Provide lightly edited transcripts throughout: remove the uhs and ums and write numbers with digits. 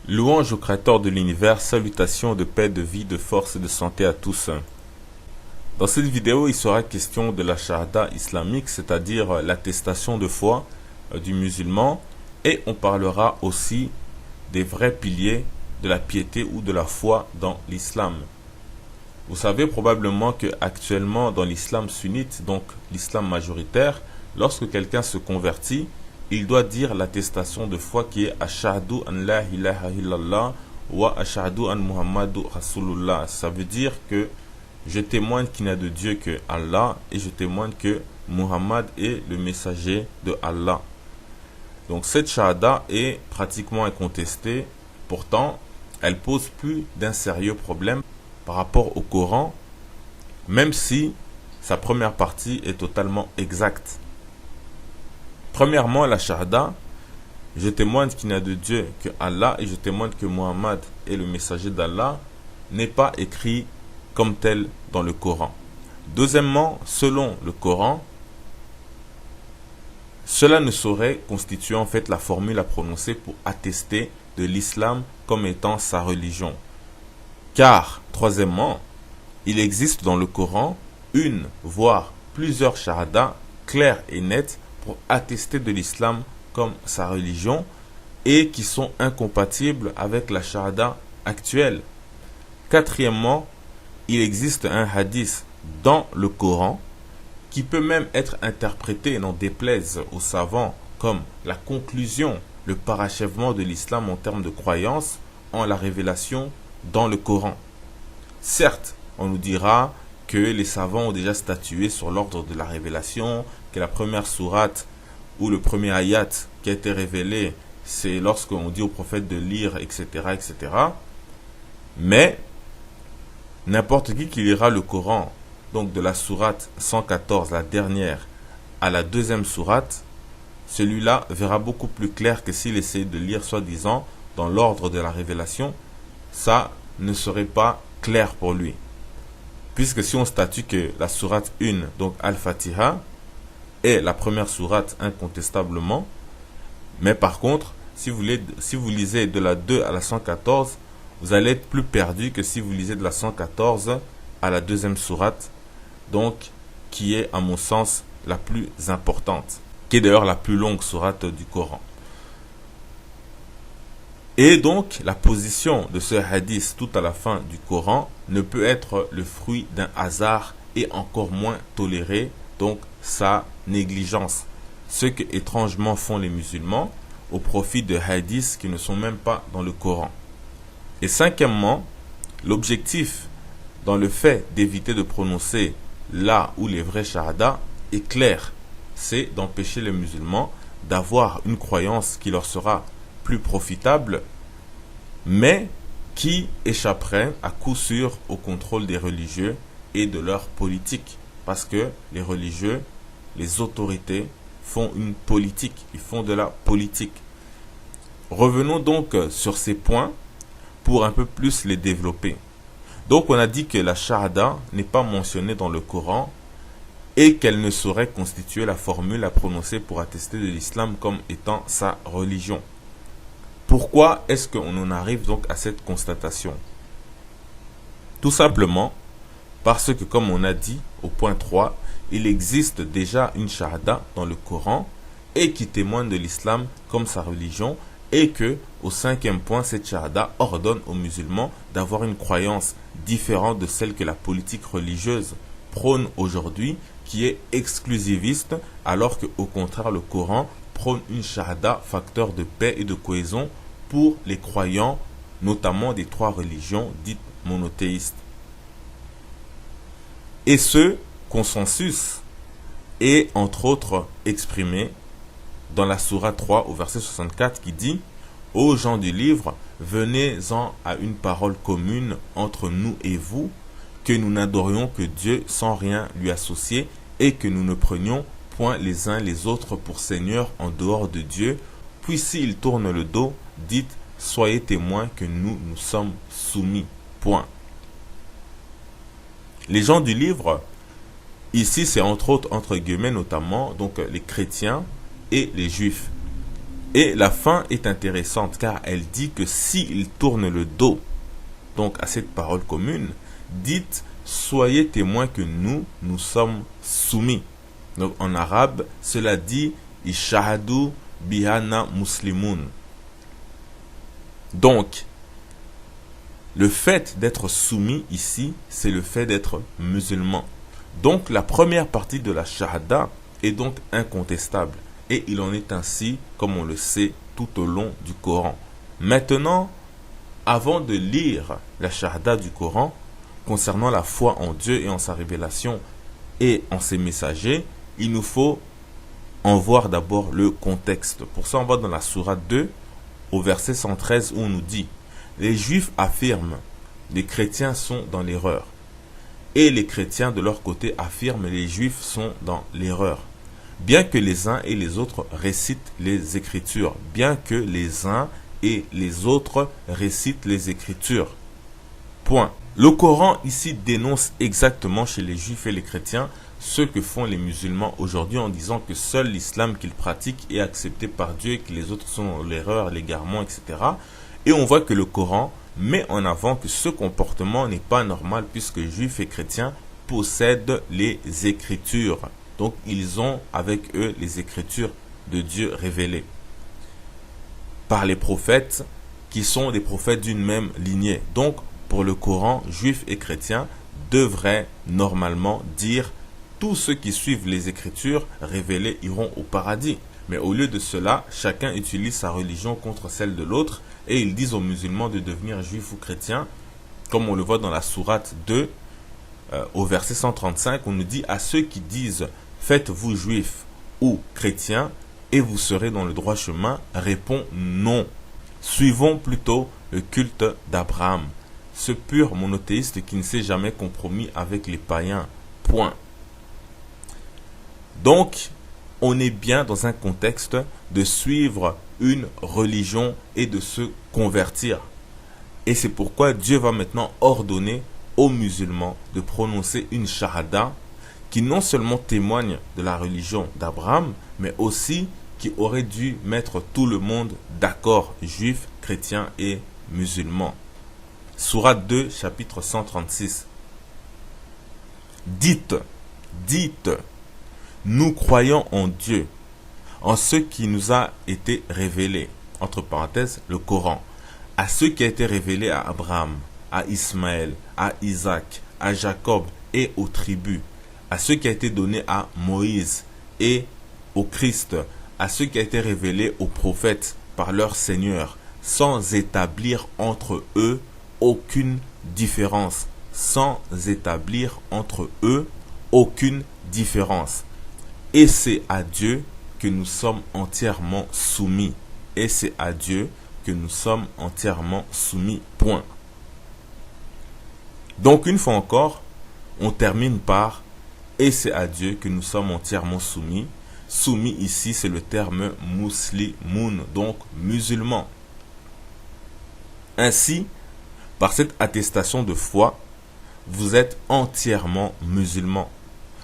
Louange au Créateur de l'univers, salutations de paix, de vie, de force et de santé à tous. Dans cette vidéo, il sera question de la shahada islamique, c'est-à-dire l'attestation de foi du musulman, et on parlera aussi des vrais piliers de la piété ou de la foi dans l'islam. Vous savez probablement que actuellement dans l'islam sunnite, donc l'islam majoritaire, lorsque quelqu'un se convertit, il doit dire l'attestation de foi qui est Ashhadu an la ilaha illallah wa ashhadu an Muhammadu Rasulullah. Ça veut dire que je témoigne qu'il n'y a de Dieu que Allah et je témoigne que Muhammad est le messager de Allah. Donc cette shahada est pratiquement incontestée. Pourtant, elle pose plus d'un sérieux problème par rapport au Coran, même si sa première partie est totalement exacte. Premièrement, la shahada, je témoigne qu'il n'y a de Dieu que Allah et je témoigne que Muhammad est le messager d'Allah, n'est pas écrit comme tel dans le Coran. Deuxièmement, selon le Coran, cela ne saurait constituer en fait la formule à prononcer pour attester de l'islam comme étant sa religion. Car, troisièmement, il existe dans le Coran une, voire plusieurs shahadas claires et nettes pour attester de l'islam comme sa religion et qui sont incompatibles avec la shahada actuelle. Quatrièmement, il existe un hadith dans le Coran qui peut même être interprété, n'en déplaise aux savants, comme la conclusion, le parachèvement de l'islam en termes de croyance en la révélation dans le Coran. Certes, on nous dira que les savants ont déjà statué sur l'ordre de la révélation, que la première sourate ou le premier ayat qui a été révélé, c'est lorsqu'on dit au prophète de lire, etc., etc. Mais n'importe qui lira le Coran, donc de la sourate 114, la dernière, à la deuxième sourate, celui-là verra beaucoup plus clair que s'il essayait de lire soi-disant dans l'ordre de la révélation, ça ne serait pas clair pour lui. Puisque si on statue que la sourate 1, donc Al-Fatiha, est la première sourate incontestablement, mais par contre, si vous lisez de la 2 à la 114, vous allez être plus perdu que si vous lisez de la 114 à la deuxième sourate, donc qui est à mon sens la plus importante, qui est d'ailleurs la plus longue sourate du Coran. Et donc, la position de ce hadith tout à la fin du Coran ne peut être le fruit d'un hasard et encore moins tolérer donc sa négligence. Ce que étrangement font les musulmans au profit de hadiths qui ne sont même pas dans le Coran. Et cinquièmement, l'objectif dans le fait d'éviter de prononcer là où les vrais shahadas est clair. C'est d'empêcher les musulmans d'avoir une croyance qui leur sera plus profitable, mais qui échapperait à coup sûr au contrôle des religieux et de leur politique. Parce que les religieux, les autorités font une politique, ils font de la politique. Revenons donc sur ces points pour un peu plus les développer. Donc on a dit que la shahada n'est pas mentionnée dans le Coran et qu'elle ne saurait constituer la formule à prononcer pour attester de l'islam comme étant sa religion. Pourquoi est-ce qu'on en arrive donc à cette constatation? Tout simplement parce que, comme on a dit au point 3, il existe déjà une shahada dans le Coran et qui témoigne de l'islam comme sa religion et que, au cinquième point, cette shahada ordonne aux musulmans d'avoir une croyance différente de celle que la politique religieuse prône aujourd'hui, qui est exclusiviste, alors qu'au contraire le Coran prône une shahada facteur de paix et de cohésion pour les croyants, notamment des trois religions dites monothéistes. Et ce consensus est entre autres exprimé dans la sourate 3 au verset 64 qui dit « Ô gens du livre, venez-en à une parole commune entre nous et vous, que nous n'adorions que Dieu sans rien lui associer et que nous ne prenions point les uns les autres pour seigneurs en dehors de Dieu, puis s'ils tournent le dos, dites, soyez témoins que nous nous sommes soumis. » Point. Les gens du livre, ici c'est entre autres, entre guillemets notamment, donc les chrétiens et les juifs. Et la fin est intéressante car elle dit que s'ils tournent le dos donc à cette parole commune, dites soyez témoins que nous sommes soumis. Donc en arabe, cela dit ishahadu bihana muslimun. Donc le fait d'être soumis ici, c'est le fait d'être musulman. Donc la première partie de la shahada est donc incontestable. Et il en est ainsi, comme on le sait, tout au long du Coran. Maintenant, avant de lire la shahada du Coran, concernant la foi en Dieu et en sa révélation et en ses messagers, il nous faut en voir d'abord le contexte. Pour ça, on va dans la sourate 2, au verset 113, où on nous dit « Les Juifs affirment, les chrétiens sont dans l'erreur. Et les chrétiens, de leur côté, affirment, les Juifs sont dans l'erreur. Bien que les uns et les autres récitent les Écritures. Bien que les uns et les autres récitent les Écritures. » Point. Le Coran ici dénonce exactement chez les Juifs et les chrétiens ce que font les musulmans aujourd'hui en disant que seul l'islam qu'ils pratiquent est accepté par Dieu et que les autres sont dans l'erreur, l'égarement, etc. Et on voit que le Coran met en avant que ce comportement n'est pas normal puisque Juifs et chrétiens possèdent les Écritures. Donc ils ont avec eux les Écritures de Dieu révélées par les prophètes qui sont des prophètes d'une même lignée. Donc pour le Coran, Juifs et chrétiens devraient normalement dire tous ceux qui suivent les Écritures révélées iront au paradis. Mais au lieu de cela, chacun utilise sa religion contre celle de l'autre et ils disent aux musulmans de devenir juifs ou chrétiens, comme on le voit dans la sourate 2, au verset 135, on nous dit à ceux qui disent « Faites-vous juifs ou chrétiens et vous serez dans le droit chemin » répond « Non. Suivons plutôt le culte d'Abraham, ce pur monothéiste qui ne s'est jamais compromis avec les païens. Point. » Donc, on est bien dans un contexte de suivre une religion et de se convertir. Et c'est pourquoi Dieu va maintenant ordonner aux musulmans de prononcer une shahada qui non seulement témoigne de la religion d'Abraham, mais aussi qui aurait dû mettre tout le monde d'accord, juifs, chrétiens et musulmans. Sourate 2, chapitre 136. Dites, nous croyons en Dieu, en ce qui nous a été révélé, entre parenthèses, le Coran, à ce qui a été révélé à Abraham, à Ismaël, à Isaac, à Jacob et aux tribus, à ce qui a été donné à Moïse et au Christ, à ce qui a été révélé aux prophètes par leur Seigneur, sans établir entre eux aucune différence. Sans établir entre eux aucune différence. Et c'est à Dieu que nous sommes entièrement soumis. Et c'est à Dieu que nous sommes entièrement soumis. Point. Donc une fois encore, on termine par « Et c'est à Dieu que nous sommes entièrement soumis ». Soumis ici, c'est le terme « muslimoun », donc musulman. Ainsi, par cette attestation de foi, vous êtes entièrement musulman.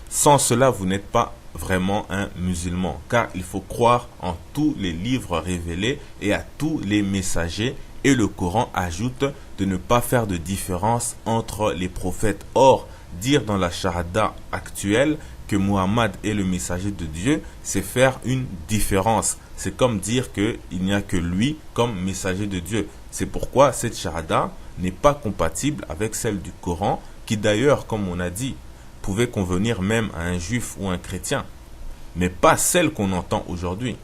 Sans cela, vous n'êtes pas vraiment un musulman, car il faut croire en tous les livres révélés et à tous les messagers, et le Coran ajoute de ne pas faire de différence entre les prophètes. Or, dire dans la shahada actuelle que Muhammad est le messager de Dieu, c'est faire une différence. C'est comme dire qu'il n'y a que lui comme messager de Dieu. C'est pourquoi cette shahada n'est pas compatible avec celle du Coran, qui d'ailleurs, comme on a dit, pouvait convenir même à un juif ou un chrétien, mais pas celle qu'on entend aujourd'hui.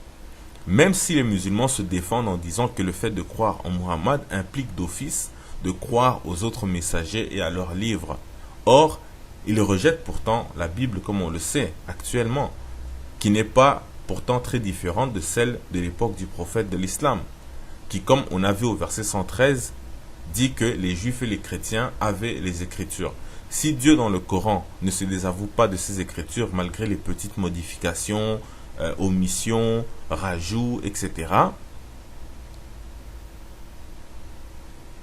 Même si les musulmans se défendent en disant que le fait de croire en Muhammad implique d'office de croire aux autres messagers et à leurs livres. Or, ils rejettent pourtant la Bible comme on le sait actuellement, qui n'est pas pourtant très différente de celle de l'époque du prophète de l'islam, qui, comme on a vu au verset 113, dit que les juifs et les chrétiens avaient les Écritures. Si Dieu dans le Coran ne se désavoue pas de ses Écritures malgré les petites modifications, omissions, rajouts, etc.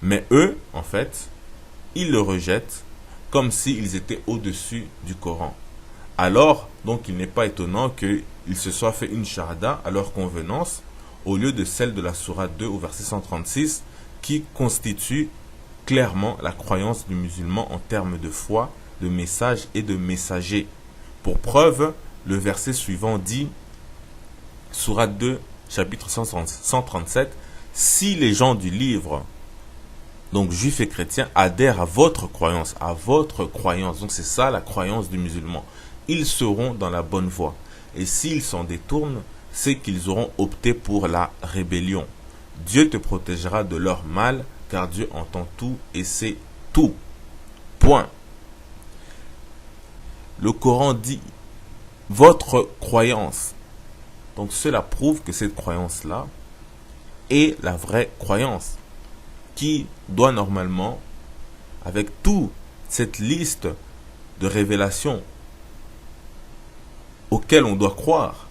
Mais eux, en fait, ils le rejettent comme s'ils étaient au-dessus du Coran. Alors, donc, il n'est pas étonnant qu'ils se soient fait une shahada à leur convenance, au lieu de celle de la sourate 2 au verset 136 qui constitue clairement la croyance du musulman en termes de foi, de message et de messager. Pour preuve, le verset suivant dit, sourate 2, chapitre 137, si les gens du livre, donc juifs et chrétiens, adhèrent à votre croyance, donc c'est ça la croyance du musulman, ils seront dans la bonne voie. Et s'ils s'en détournent, c'est qu'ils auront opté pour la rébellion. Dieu te protégera de leur mal, car Dieu entend tout et sait tout. Point. Le Coran dit votre croyance. Donc cela prouve que cette croyance-là est la vraie croyance qui doit normalement, avec toute cette liste de révélations auxquelles on doit croire,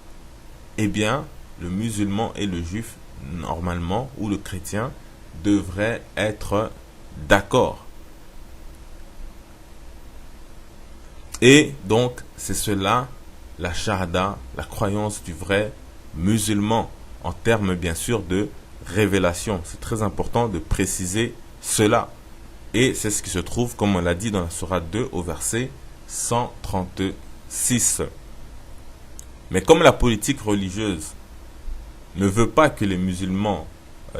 eh bien, le musulman et le juif, normalement, ou le chrétien, devraient être d'accord. Et donc, c'est cela, la shahada, la croyance du vrai musulman, en termes bien sûr de révélation. C'est très important de préciser cela. Et c'est ce qui se trouve, comme on l'a dit dans la sourate 2, au verset 136. Mais comme la politique religieuse ne veut pas que les musulmans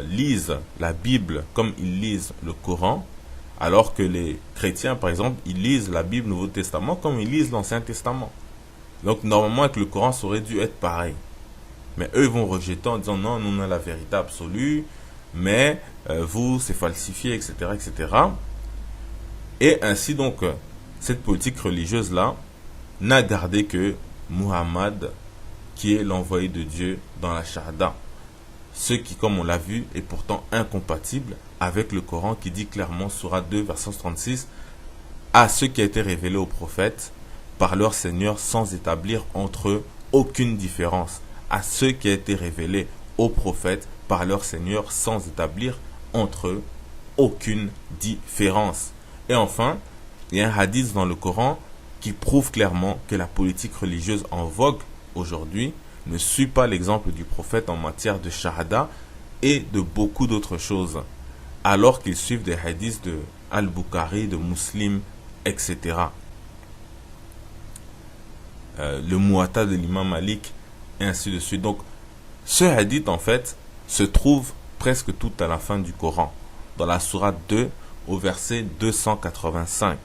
lisent la Bible comme ils lisent le Coran, alors que les chrétiens, par exemple, ils lisent la Bible Nouveau Testament comme ils lisent l'Ancien Testament. Donc, normalement, avec le Coran, ça aurait dû être pareil. Mais eux, ils vont rejeter en disant non, nous, on a la vérité absolue, mais vous, c'est falsifié, etc., etc. Et ainsi, donc, cette politique religieuse-là n'a gardé que Muhammad, qui est l'envoyé de Dieu dans la Shahada. Ce qui, comme on l'a vu, est pourtant incompatible avec le Coran qui dit clairement, sourate 2, verset 36, à ce qui a été révélé aux prophètes par leur Seigneur sans établir entre eux aucune différence. À ce qui a été révélé aux prophètes par leur Seigneur sans établir entre eux aucune différence. Et enfin, il y a un hadith dans le Coran qui prouve clairement que la politique religieuse en vogue aujourd'hui ne suit pas l'exemple du prophète en matière de shahada et de beaucoup d'autres choses, alors qu'ils suivent des hadiths de Al-Bukhari, de Muslim, etc. Le Muwatta de l'imam Malik, et ainsi de suite. Donc, ce hadith, en fait, se trouve presque tout à la fin du Coran, dans la sourate 2, au verset 285.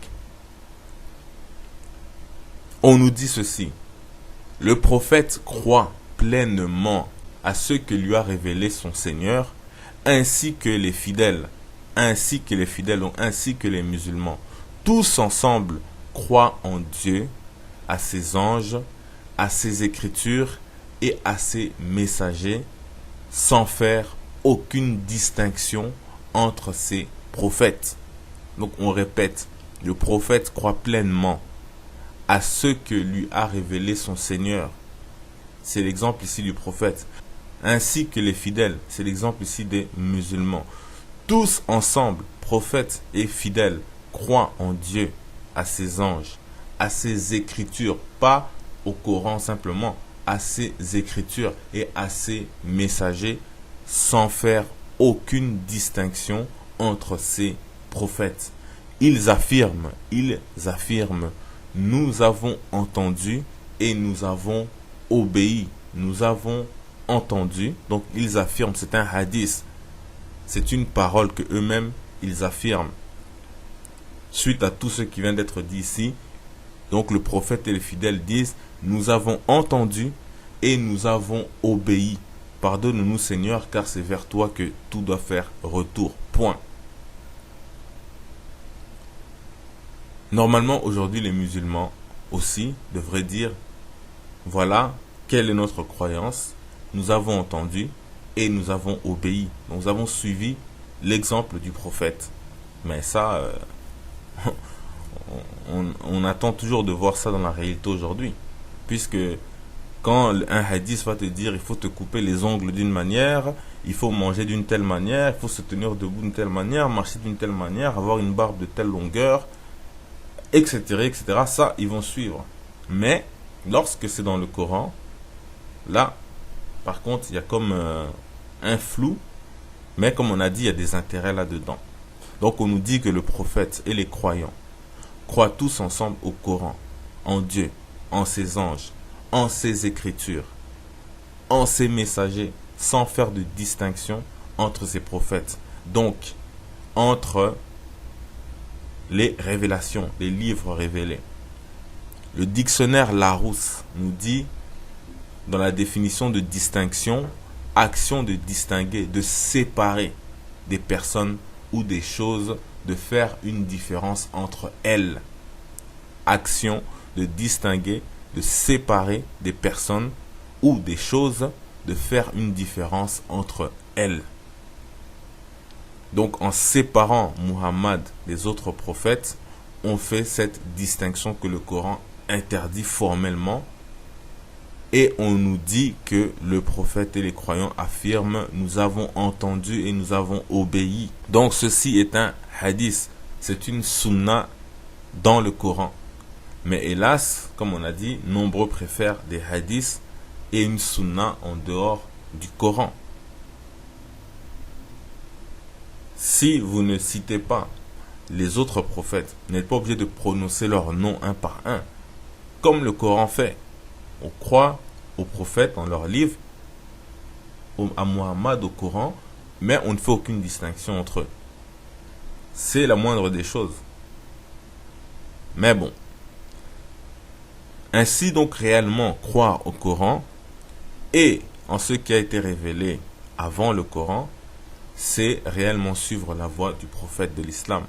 On nous dit ceci. Le prophète croit pleinement à ce que lui a révélé son Seigneur, ainsi que les fidèles, ainsi que les musulmans. Tous ensemble croient en Dieu, à ses anges, à ses écritures et à ses messagers, sans faire aucune distinction entre ces prophètes. Donc on répète, le prophète croit pleinement à ce que lui a révélé son Seigneur. C'est l'exemple ici du prophète. Ainsi que les fidèles. C'est l'exemple ici des musulmans. Tous ensemble, prophètes et fidèles, croient en Dieu, à ses anges, à ses écritures, pas au Coran simplement, à ses écritures et à ses messagers, sans faire aucune distinction entre ces prophètes. Ils affirment, nous avons entendu et nous avons obéi. Nous avons entendu. Donc ils affirment, c'est un hadith. C'est une parole que eux-mêmes, ils affirment. Suite à tout ce qui vient d'être dit ici, donc le prophète et les fidèles disent, nous avons entendu et nous avons obéi. Pardonne-nous Seigneur, car c'est vers toi que tout doit faire retour. Point. Normalement, aujourd'hui, les musulmans aussi devraient dire, voilà, quelle est notre croyance, nous avons entendu et nous avons obéi. Donc, nous avons suivi l'exemple du prophète. Mais ça, on attend toujours de voir ça dans la réalité aujourd'hui. Puisque quand un hadith va te dire, il faut te couper les ongles d'une manière, il faut manger d'une telle manière, il faut se tenir debout d'une telle manière, marcher d'une telle manière, avoir une barbe de telle longueur, etc., etc. Ça, ils vont suivre. Mais, lorsque c'est dans le Coran, là, par contre, il y a comme un flou, mais comme on a dit, il y a des intérêts là-dedans. Donc on nous dit que le prophète et les croyants croient tous ensemble au Coran, en Dieu, en ses anges, en ses écritures, en ses messagers, sans faire de distinction entre ces prophètes. Donc, entre les révélations, les livres révélés. Le dictionnaire Larousse nous dit, dans la définition de distinction, action de distinguer, de séparer des personnes ou des choses, de faire une différence entre elles. Action de distinguer, de séparer des personnes ou des choses, de faire une différence entre elles. Donc en séparant Muhammad des autres prophètes, on fait cette distinction que le Coran interdit formellement, et on nous dit que le prophète et les croyants affirment: nous avons entendu et nous avons obéi. Donc ceci est un hadith, c'est une sunna dans le Coran. Mais hélas, comme on a dit, nombreux préfèrent des hadiths et une sunna en dehors du Coran. Si vous ne citez pas les autres prophètes, vous n'êtes pas obligé de prononcer leur nom un par un, comme le Coran fait. On croit aux prophètes dans leurs livres, à Muhammad au Coran, mais on ne fait aucune distinction entre eux. C'est la moindre des choses. Mais bon. Ainsi donc réellement croire au Coran et en ce qui a été révélé avant le Coran, c'est réellement suivre la voie du prophète de l'islam.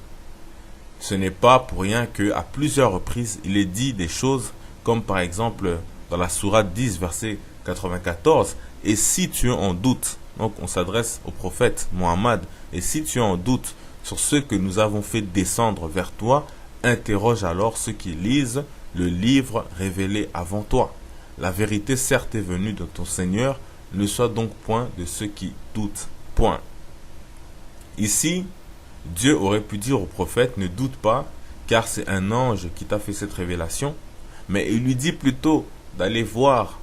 Ce n'est pas pour rien qu'à plusieurs reprises, il est dit des choses comme par exemple dans la sourate 10, verset 94, et si tu es en doute, donc on s'adresse au prophète Mohammed, et si tu es en doute sur ce que nous avons fait descendre vers toi, interroge alors ceux qui lisent le livre révélé avant toi. La vérité certes est venue de ton Seigneur, ne sois donc point de ceux qui doutent. Point. Ici, Dieu aurait pu dire au prophète: ne doute pas, car c'est un ange qui t'a fait cette révélation. Mais il lui dit plutôt d'aller voir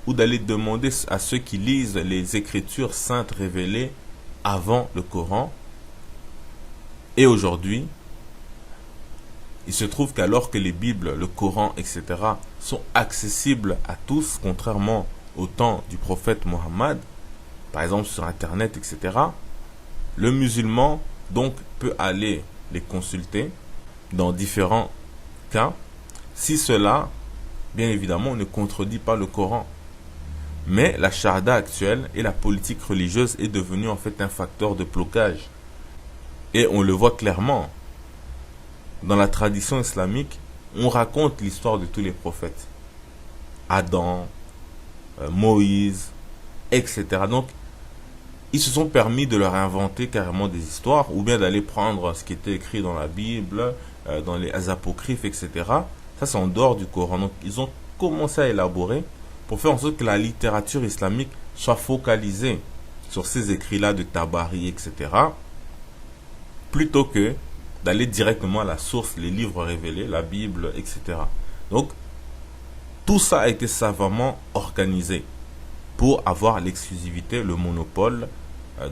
ou d'aller demander à ceux qui lisent les écritures saintes révélées avant le Coran. Et aujourd'hui, il se trouve qu'alors que les Bibles, le Coran, etc. sont accessibles à tous, contrairement au temps du prophète Mohammed, par exemple sur Internet, etc., le musulman donc peut aller les consulter dans différents cas, si cela, bien évidemment, ne contredit pas le Coran. Mais la Sharia actuelle et la politique religieuse est devenue en fait un facteur de blocage. Et on le voit clairement. Dans la tradition islamique, on raconte l'histoire de tous les prophètes. Adam, Moïse, etc. Donc, ils se sont permis de leur inventer carrément des histoires, ou bien d'aller prendre ce qui était écrit dans la Bible, dans les apocryphes, etc. Ça, c'est en dehors du Coran. Donc, ils ont commencé à élaborer pour faire en sorte que la littérature islamique soit focalisée sur ces écrits-là de Tabari, etc. plutôt que d'aller directement à la source, les livres révélés, la Bible, etc. Donc, tout ça a été savamment organisé pour avoir l'exclusivité, le monopole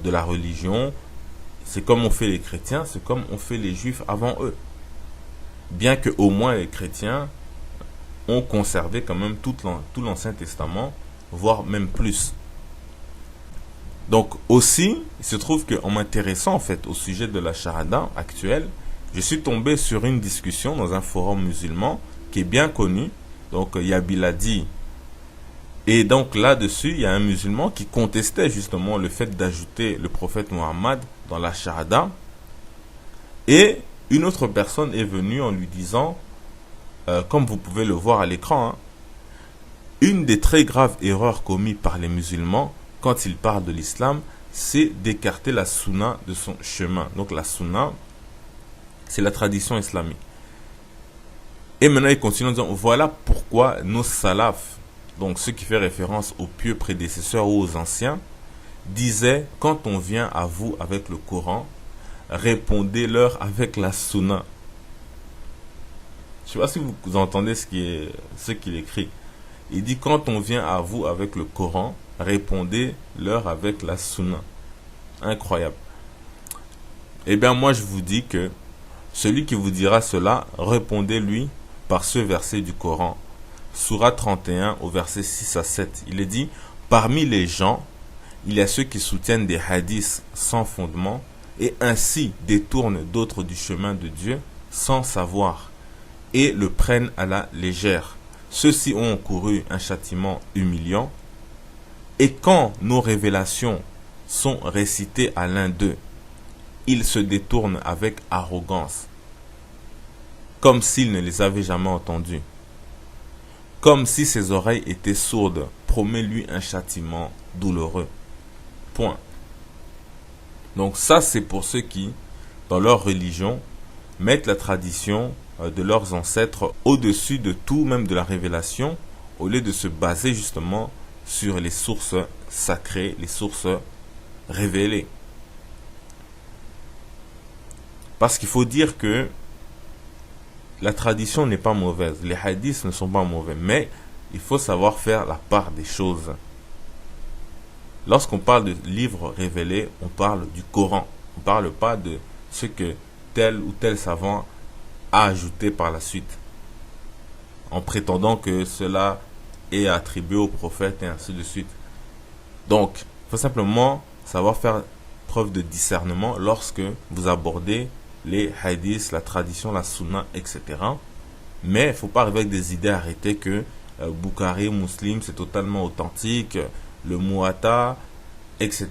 de la religion. C'est comme on fait les chrétiens, c'est comme on fait les juifs avant eux. Bien que au moins les chrétiens ont conservé quand même tout l'Ancien Testament, voire même plus. Donc aussi, il se trouve qu'en m'intéressant en fait au sujet de la Sharia actuelle, je suis tombé sur une discussion dans un forum musulman qui est bien connu. Donc Yabiladi. Et donc là-dessus, il y a un musulman qui contestait justement le fait d'ajouter le prophète Mohammed dans la Sharia. Et une autre personne est venue en lui disant, comme vous pouvez le voir à l'écran, une des très graves erreurs commises par les musulmans quand ils parlent de l'islam, c'est d'écarter la sunna de son chemin. Donc la sunna, c'est la tradition islamique. Et maintenant, il continue en disant, voilà pourquoi nos salafs, donc ceux qui font référence aux pieux prédécesseurs ou aux anciens, disaient, quand on vient à vous avec le Coran, répondez-leur avec la sunna. Je ne sais pas si vous entendez ce qu'il écrit. Il dit, quand on vient à vous avec le Coran, répondez-leur avec la sunna. Incroyable. Eh bien, moi, je vous dis que celui qui vous dira cela, répondez-lui par ce verset du Coran. Sourate 31 au verset 6 à 7. Il est dit, parmi les gens, il y a ceux qui soutiennent des hadiths sans fondement et ainsi détournent d'autres du chemin de Dieu sans savoir et le prennent à la légère. Ceux-ci ont encouru un châtiment humiliant et quand nos révélations sont récitées à l'un d'eux, ils se détournent avec arrogance, comme s'ils ne les avaient jamais entendus, comme si ses oreilles étaient sourdes. Promets-lui un châtiment douloureux. Point. Donc ça, c'est pour ceux qui, dans leur religion, mettent la tradition de leurs ancêtres au-dessus de tout, même de la révélation, au lieu de se baser justement sur les sources sacrées, les sources révélées. Parce qu'il faut dire que la tradition n'est pas mauvaise, les hadiths ne sont pas mauvais, mais il faut savoir faire la part des choses. Lorsqu'on parle de livres révélés, on parle du Coran. On ne parle pas de ce que tel ou tel savant a ajouté par la suite, en prétendant que cela est attribué au prophète et ainsi de suite. Donc, il faut simplement savoir faire preuve de discernement lorsque vous abordez les hadiths, la tradition, la sunna, etc. Mais il ne faut pas arriver avec des idées arrêtées que Bukhari, Muslim, c'est totalement authentique, le Muwatta, etc.,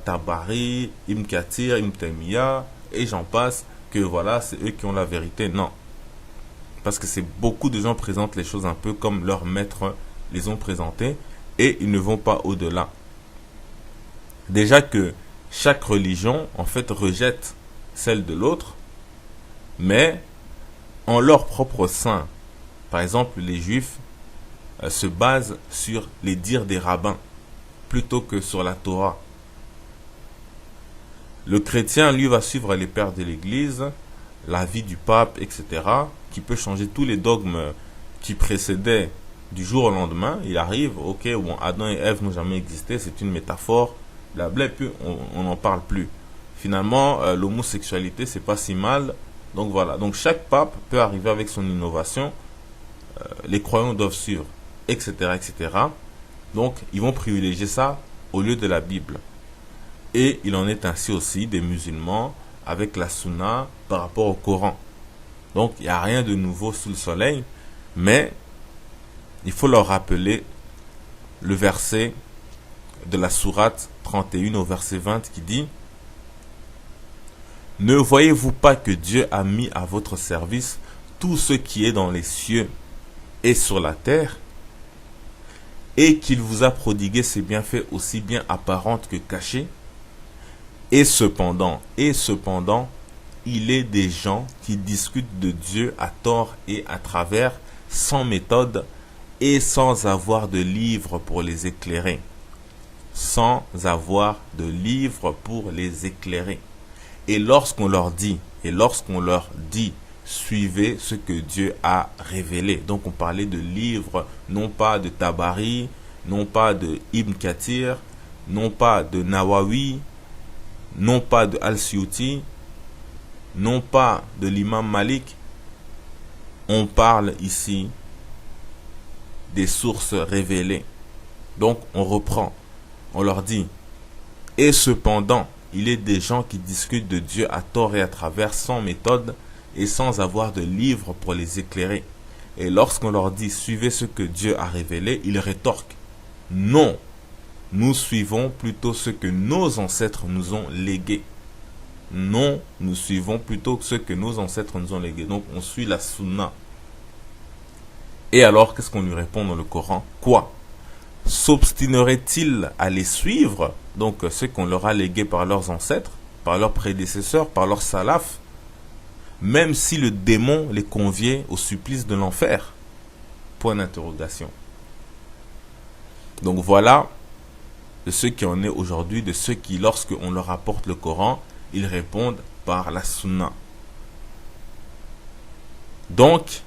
Tabari, Ibn Kathir, Ibn Taymiyyah, et j'en passe, que voilà, c'est eux qui ont la vérité. Non. Parce que c'est beaucoup de gens présentent les choses un peu comme leurs maîtres les ont présentées, et ils ne vont pas au-delà. Déjà que chaque religion, en fait, rejette celle de l'autre, mais en leur propre sein. Par exemple, les juifs se basent sur les dires des rabbins plutôt que sur la Torah. Le chrétien, lui, va suivre les pères de l'Église, l'avis du pape, etc., qui peut changer tous les dogmes qui précédaient du jour au lendemain. Il arrive, ok, bon, Adam et Ève n'ont jamais existé, c'est une métaphore, blabla, puis on n'en parle plus. Finalement, l'homosexualité, c'est pas si mal. Donc voilà. Donc chaque pape peut arriver avec son innovation. Les croyants doivent suivre, etc., etc. Donc, ils vont privilégier ça au lieu de la Bible. Et il en est ainsi aussi des musulmans avec la sunna par rapport au Coran. Donc, il n'y a rien de nouveau sous le soleil, mais il faut leur rappeler le verset de la sourate 31 au verset 20 qui dit « Ne voyez-vous pas que Dieu a mis à votre service tout ce qui est dans les cieux et sur la terre, et qu'il vous a prodigué ses bienfaits aussi bien apparentes que cachés. Et cependant, il est des gens qui discutent de Dieu à tort et à travers, sans méthode et sans avoir de livre pour les éclairer. Sans avoir de livre pour les éclairer. Et lorsqu'on leur dit, suivez ce que Dieu a révélé. Donc on parlait de livres, non pas de Tabari, non pas de Ibn Kathir, non pas de Nawawi, non pas de Al-Siyuti, non pas de l'imam Malik. On parle ici des sources révélées. Donc on reprend, on leur dit, et cependant, il est des gens qui discutent de Dieu à tort et à travers, sans méthode et sans avoir de livre pour les éclairer. Et lorsqu'on leur dit suivez ce que Dieu a révélé, ils rétorquent non, nous suivons plutôt ce que nos ancêtres nous ont légué. Non, nous suivons plutôt ce que nos ancêtres nous ont légué. Donc on suit la sunna. Et alors qu'est-ce qu'on lui répond dans le Coran? Quoi? S'obstinerait-il à les suivre, donc ce qu'on leur a légué par leurs ancêtres, par leurs prédécesseurs, par leurs salafs, même si le démon les conviait au supplice de l'enfer? Point d'interrogation. Donc voilà de ce qui en est aujourd'hui, de ceux qui, lorsqu'on leur apporte le Coran, ils répondent par la sunna. Donc,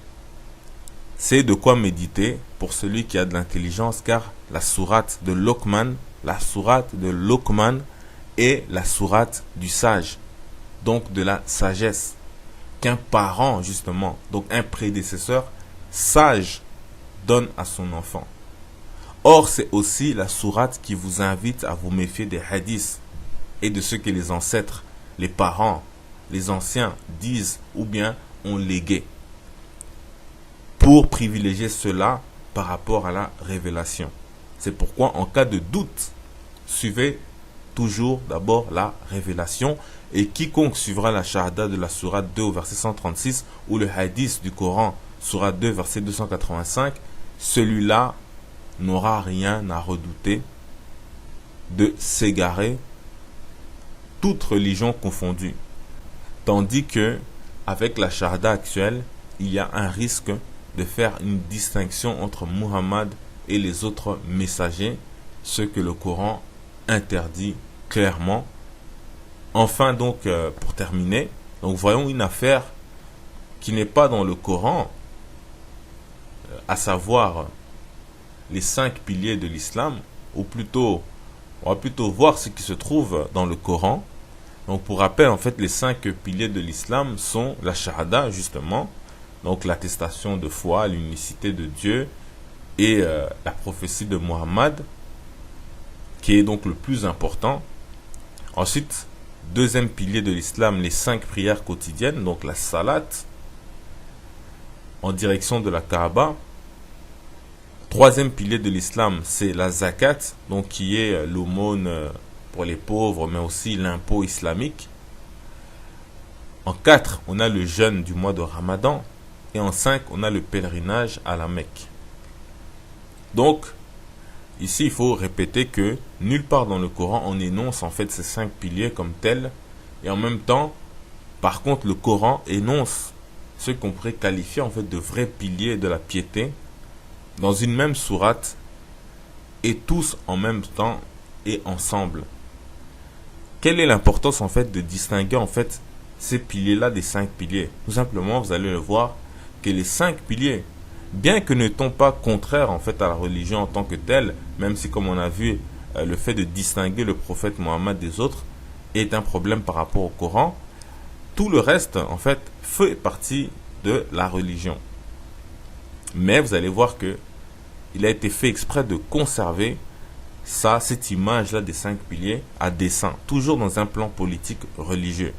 C'est de quoi méditer pour celui qui a de l'intelligence, car la sourate de Luqman est la sourate du sage, donc de la sagesse, qu'un parent justement, donc un prédécesseur sage donne à son enfant. Or, c'est aussi la sourate qui vous invite à vous méfier des hadiths et de ce que les ancêtres, les parents, les anciens disent ou bien ont légué, pour privilégier cela par rapport à la révélation. C'est pourquoi en cas de doute, suivez toujours d'abord la révélation, et quiconque suivra la shahada de la sourate 2 au verset 136 ou le hadith du Coran sourate 2 verset 285, celui-là n'aura rien à redouter de s'égarer, toute religion confondue. Tandis que avec la shahada actuelle, il y a un risque de faire une distinction entre Muhammad et les autres messagers, ce que le Coran interdit clairement. Enfin, donc, pour terminer, donc voyons une affaire qui n'est pas dans le Coran, à savoir les 5 piliers de l'islam, ou plutôt, on va plutôt voir ce qui se trouve dans le Coran. Donc, pour rappel, en fait, les 5 piliers de l'islam sont la shahada, justement, donc l'attestation de foi à l'unicité de Dieu et la prophétie de Muhammad, qui est donc le plus important. Ensuite, deuxième pilier de l'islam, les 5 prières quotidiennes, donc la salat en direction de la Kaaba. Troisième pilier de l'islam, c'est la zakat, donc qui est l'aumône pour les pauvres, mais aussi l'impôt islamique. En 4, on a le jeûne du mois de Ramadan. Et en 5, on a le pèlerinage à la Mecque. Donc, ici, il faut répéter que nulle part dans le Coran, on énonce en fait ces 5 piliers comme tels. Et en même temps, par contre, le Coran énonce ce qu'on pourrait qualifier en fait de vrais piliers de la piété dans une même sourate, et tous en même temps et ensemble. Quelle est l'importance en fait de distinguer en fait ces piliers-là des 5 piliers? Tout simplement, vous allez le voir, que les 5 piliers, bien que n'étant pas contraires en fait à la religion en tant que telle, même si comme on a vu, le fait de distinguer le prophète Mohammed des autres est un problème par rapport au Coran, tout le reste en fait fait partie de la religion. Mais vous allez voir que il a été fait exprès de conserver cette image-là des 5 piliers à dessein, toujours dans un plan politique religieux.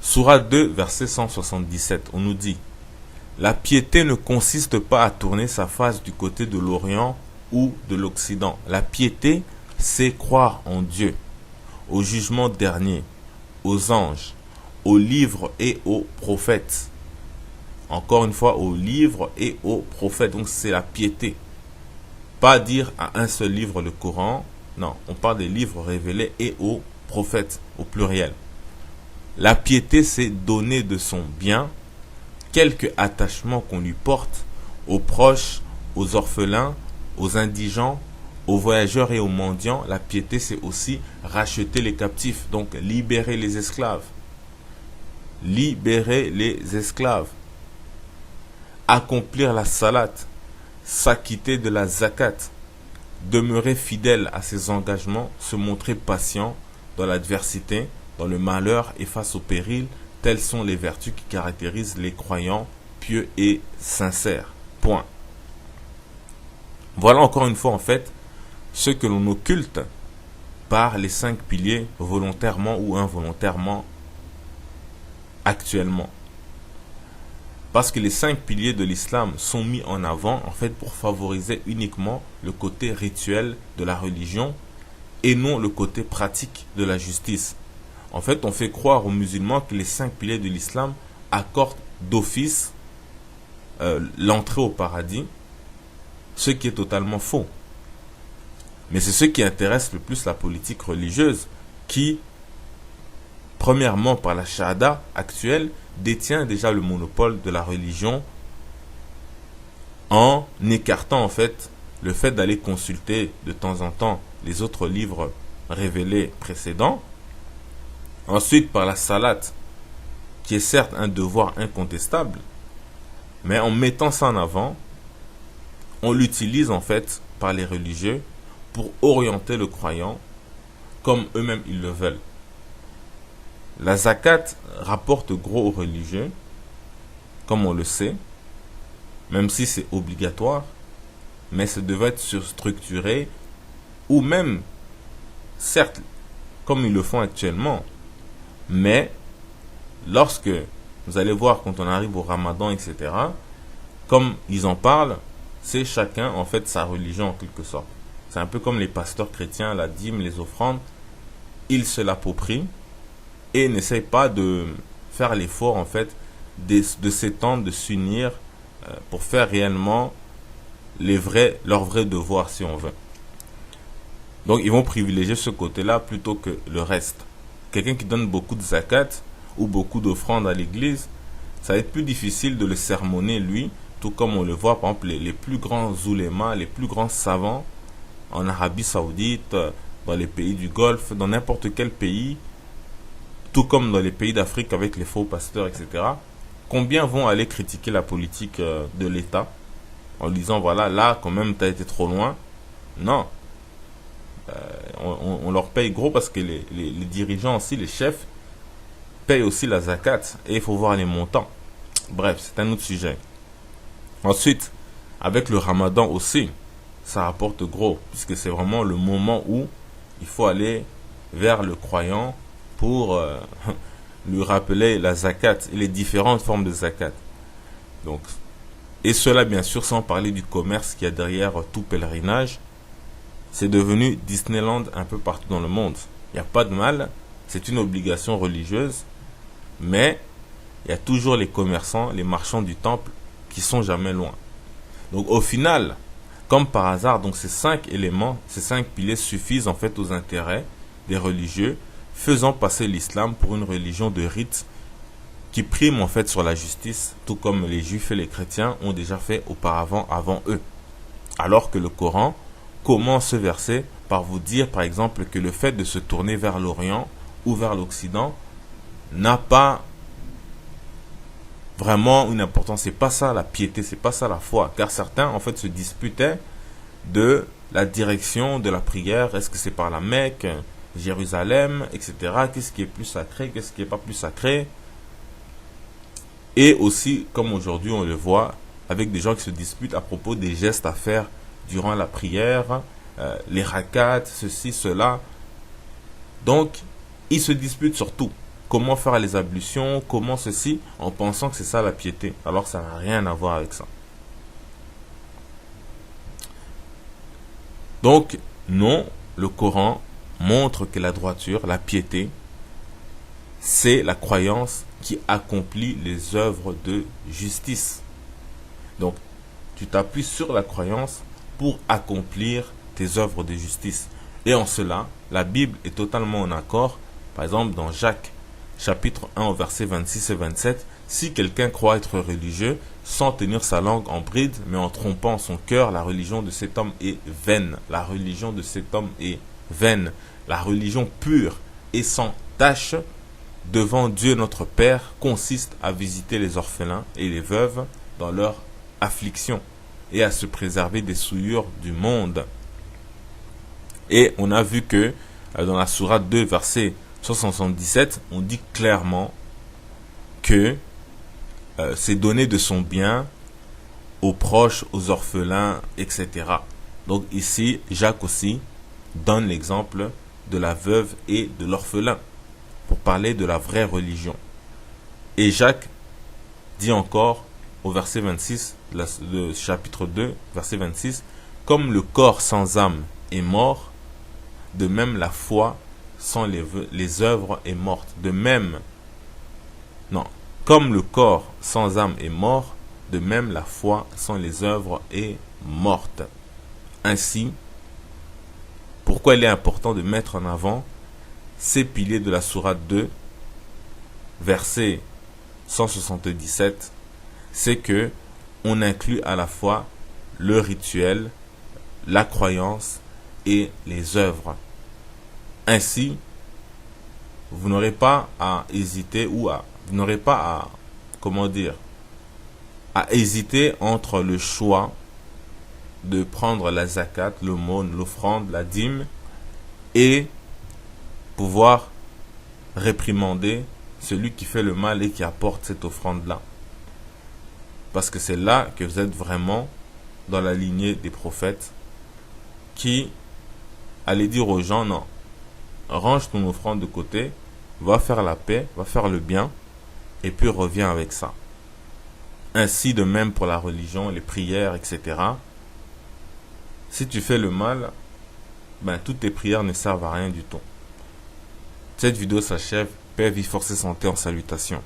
Sourate 2, verset 177, on nous dit: la piété ne consiste pas à tourner sa face du côté de l'Orient ou de l'Occident. La piété, c'est croire en Dieu, au jugement dernier, aux anges, aux livres et aux prophètes. Encore une fois, aux livres et aux prophètes. Donc c'est la piété. Pas dire à un seul livre le Coran. Non, on parle des livres révélés et aux prophètes, au pluriel. La piété, c'est donner de son bien, quelque attachement qu'on lui porte, aux proches, aux orphelins, aux indigents, aux voyageurs et aux mendiants. La piété, c'est aussi racheter les captifs, donc libérer les esclaves. Libérer les esclaves. Accomplir la salat, s'acquitter de la zakat, demeurer fidèle à ses engagements, se montrer patient dans l'adversité, dans le malheur et face au péril. Telles sont les vertus qui caractérisent les croyants pieux et sincères. Point. Voilà encore une fois en fait ce que l'on occulte par les 5 piliers volontairement ou involontairement actuellement. Parce que les 5 piliers de l'islam sont mis en avant en fait pour favoriser uniquement le côté rituel de la religion et non le côté pratique de la justice. En fait, on fait croire aux musulmans que les 5 piliers de l'islam accordent d'office l'entrée au paradis, ce qui est totalement faux. Mais c'est ce qui intéresse le plus la politique religieuse qui, premièrement par la shahada actuelle, détient déjà le monopole de la religion en écartant en fait le fait d'aller consulter de temps en temps les autres livres révélés précédents. Ensuite, par la salat, qui est certes un devoir incontestable, Mais en mettant ça en avant, on l'utilise en fait par les religieux pour orienter le croyant comme eux-mêmes ils le veulent. La zakat rapporte gros aux religieux, comme on le sait, même si c'est obligatoire, mais ça devait être surstructuré, ou même, certes, comme ils le font actuellement, mais lorsque, vous allez voir quand on arrive au Ramadan, etc., comme ils en parlent, c'est chacun en fait sa religion en quelque sorte. C'est un peu comme les pasteurs chrétiens, la dîme, les offrandes, ils se l'approprient et n'essayent pas de faire l'effort en fait de s'étendre, de s'unir pour faire réellement leurs vrais devoirs si on veut. Donc ils vont privilégier ce côté-là plutôt que le reste. Quelqu'un qui donne beaucoup de zakat ou beaucoup d'offrandes à l'église, ça va être plus difficile de le sermonner lui, tout comme on le voit par exemple les plus grands oulémas, les plus grands savants en Arabie Saoudite, dans les pays du Golfe, dans n'importe quel pays, tout comme dans les pays d'Afrique avec les faux pasteurs, etc. Combien vont aller critiquer la politique de l'État en disant voilà, là quand même t'as été trop loin. Non, on leur paye gros parce que les dirigeants aussi, les chefs, payent aussi la zakat et il faut voir les montants. Bref, c'est un autre sujet. Ensuite, avec le Ramadan aussi, ça rapporte gros puisque c'est vraiment le moment où il faut aller vers le croyant pour lui rappeler la zakat et les différentes formes de zakat. Donc, et cela bien sûr sans parler du commerce qu'il y a derrière tout pèlerinage. C'est devenu Disneyland un peu partout dans le monde. Il n'y a pas de mal, c'est une obligation religieuse, mais il y a toujours les commerçants, les marchands du temple qui sont jamais loin. Donc au final, comme par hasard, donc ces 5 éléments, ces 5 piliers suffisent en fait aux intérêts des religieux, faisant passer l'islam pour une religion de rite qui prime en fait sur la justice, tout comme les juifs et les chrétiens ont déjà fait auparavant avant eux. Alors que le Coran commence ce verset par vous dire par exemple que le fait de se tourner vers l'Orient ou vers l'Occident n'a pas vraiment une importance. C'est pas ça la piété, c'est pas ça la foi. Car certains en fait se disputaient de la direction de la prière. Est-ce que c'est par la Mecque, Jérusalem, etc. Qu'est-ce qui est plus sacré, qu'est-ce qui est pas plus sacré? Et aussi, comme aujourd'hui on le voit, avec des gens qui se disputent à propos des gestes à faire durant la prière, les rakats, ceci, cela. Donc, ils se disputent sur tout. Comment faire les ablutions, comment ceci, en pensant que c'est ça la piété. Alors ça n'a rien à voir avec ça. Donc, non, le Coran montre que la droiture, la piété, c'est la croyance qui accomplit les œuvres de justice. Donc, tu t'appuies sur la croyance pour accomplir tes œuvres de justice. Et en cela, la Bible est totalement en accord. Par exemple, dans Jacques, chapitre 1, au verset 26 et 27, si quelqu'un croit être religieux, sans tenir sa langue en bride, mais en trompant son cœur, la religion de cet homme est vaine. La religion de cet homme est vaine. La religion pure et sans tache devant Dieu notre Père consiste à visiter les orphelins et les veuves dans leur affliction et à se préserver des souillures du monde. Et on a vu que dans la sourate 2, verset 177, on dit clairement que c'est donner de son bien aux proches, aux orphelins, etc. Donc ici, Jacques aussi donne l'exemple de la veuve et de l'orphelin pour parler de la vraie religion. Et Jacques dit encore au verset 26, le chapitre 2, verset 26, comme le corps sans âme est mort, de même la foi sans les œuvres est morte. De même, non, comme le corps sans âme est mort, de même la foi sans les œuvres est morte. Ainsi, pourquoi il est important de mettre en avant ces piliers de la sourate 2, verset 177, c'est que on inclut à la fois le rituel, la croyance et les œuvres. Ainsi, vous n'aurez pas à hésiter vous n'aurez pas à, à hésiter entre le choix de prendre la zakat, l'aumône, l'offrande, la dîme, et pouvoir réprimander celui qui fait le mal et qui apporte cette offrande-là. Parce que c'est là que vous êtes vraiment dans la lignée des prophètes qui allaient dire aux gens, non, range ton offrande de côté, va faire la paix, va faire le bien, et puis reviens avec ça. Ainsi de même pour la religion, les prières, etc. Si tu fais le mal, toutes tes prières ne servent à rien du tout. Cette vidéo s'achève. Paix, vie, force et santé en salutation.